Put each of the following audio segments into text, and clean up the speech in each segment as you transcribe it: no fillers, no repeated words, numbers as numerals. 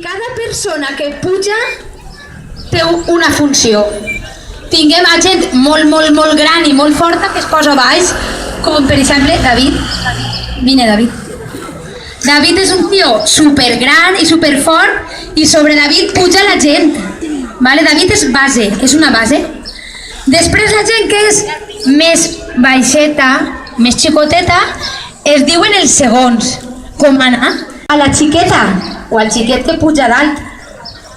cada persona que puja té una funció. Tinguem a gent molt gran i molt forta que es posa a baix, com per exemple David. Vine, David. David és un tio supergran i superfort i sobre David puja la gent. Vale? David és base, és una base. Després la gent que és més baixeta, més xicoteta, es diuen els segons. Com anar a la xiqueta o al xiquet que puja dalt.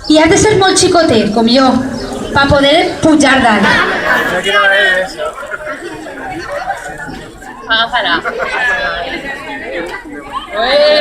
I has de ser molt xicotet, com jo, per poder pujar dalt. No quiero ver eso. Agafala. Oh,